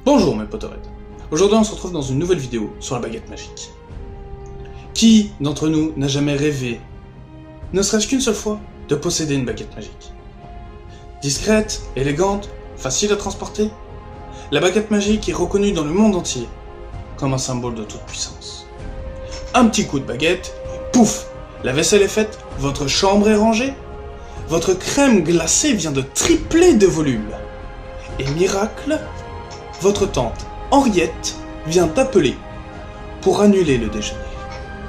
Bonjour mes poterettes. Aujourd'hui on se retrouve dans une nouvelle vidéo sur la baguette magique. Qui d'entre nous n'a jamais rêvé, ne serait-ce qu'une seule fois, de posséder une baguette magique? Discrète, élégante, facile à transporter, la baguette magique est reconnue dans le monde entier comme un symbole de toute puissance. Un petit coup de baguette, et pouf, la vaisselle est faite, votre chambre est rangée, votre crème glacée vient de tripler de volume. Et miracle, votre tante Henriette vient d'appeler pour annuler le déjeuner.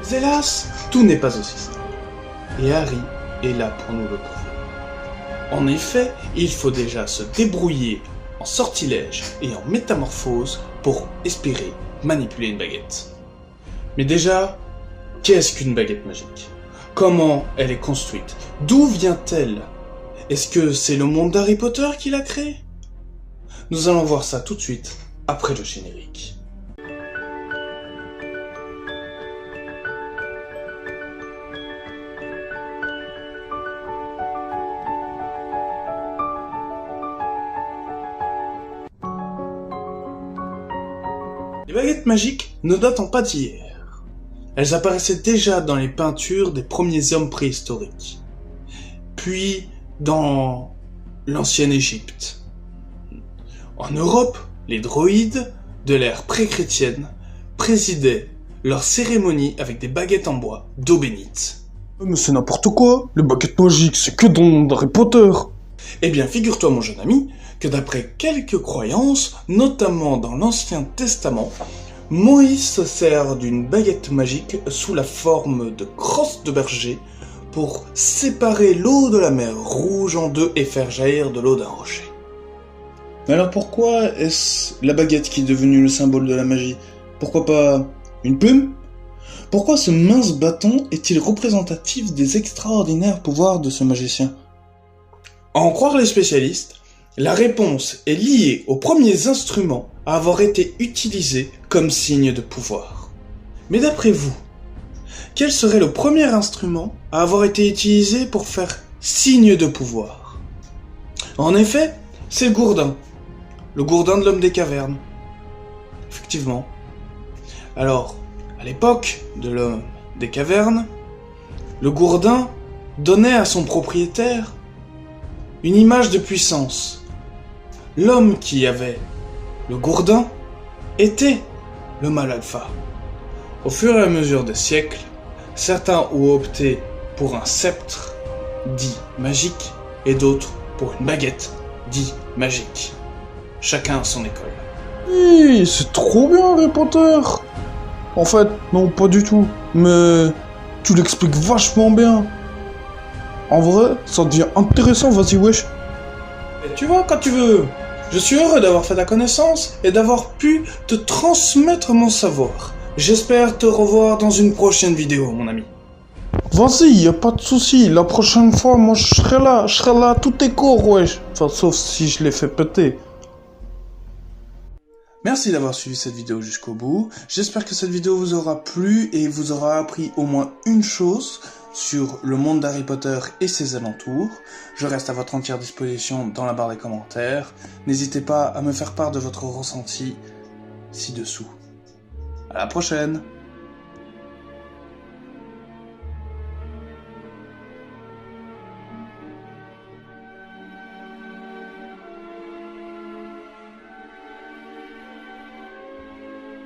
Mais hélas, tout n'est pas aussi simple. Et Harry est là pour nous le prouver. En effet, il faut déjà se débrouiller en sortilège et en métamorphose pour espérer manipuler une baguette. Mais déjà, qu'est-ce qu'une baguette magique? Comment elle est construite? D'où vient-elle? Est-ce que c'est le monde d'Harry Potter qui l'a créée? Nous allons voir ça tout de suite, après le générique. Les baguettes magiques ne datent pas d'hier. Elles apparaissaient déjà dans les peintures des premiers hommes préhistoriques, puis dans l'ancienne Égypte. En Europe, les droïdes de l'ère pré-chrétienne présidaient leurs cérémonies avec des baguettes en bois d'eau bénite. Mais c'est n'importe quoi, les baguettes magiques, c'est que dans le monde d'Harry Potter. Eh bien, figure-toi mon jeune ami, que d'après quelques croyances, notamment dans l'Ancien Testament, Moïse se sert d'une baguette magique sous la forme de crosse de berger pour séparer l'eau de la mer Rouge en deux et faire jaillir de l'eau d'un rocher. Mais alors pourquoi est-ce la baguette qui est devenue le symbole de la magie? Pourquoi pas une plume? Pourquoi ce mince bâton est-il représentatif des extraordinaires pouvoirs de ce magicien? À en croire les spécialistes, la réponse est liée aux premiers instruments à avoir été utilisés comme signe de pouvoir. Mais d'après vous, quel serait le premier instrument à avoir été utilisé pour faire signe de pouvoir? En effet, c'est le gourdin de l'homme des cavernes. Effectivement. Alors, à l'époque de l'homme des cavernes, le gourdin donnait à son propriétaire une image de puissance. L'homme qui avait le gourdin était le mâle alpha. Au fur et à mesure des siècles, certains ont opté pour un sceptre dit magique et d'autres pour une baguette dit magique. Chacun à son école. Oui, c'est trop bien Harry Potter. En fait, non, pas du tout. Mais tu l'expliques vachement bien. En vrai, ça devient intéressant, vas-y wesh. Et tu vois, quand tu veux. Je suis heureux d'avoir fait ta connaissance et d'avoir pu te transmettre mon savoir. J'espère te revoir dans une prochaine vidéo, mon ami. Vas-y, y a pas de souci. La prochaine fois, moi je serai là à tous tes cours, wesh. Enfin, sauf si je les fais péter. Merci d'avoir suivi cette vidéo jusqu'au bout. J'espère que cette vidéo vous aura plu et vous aura appris au moins une chose sur le monde d'Harry Potter et ses alentours. Je reste à votre entière disposition dans la barre des commentaires. N'hésitez pas à me faire part de votre ressenti ci-dessous. À la prochaine!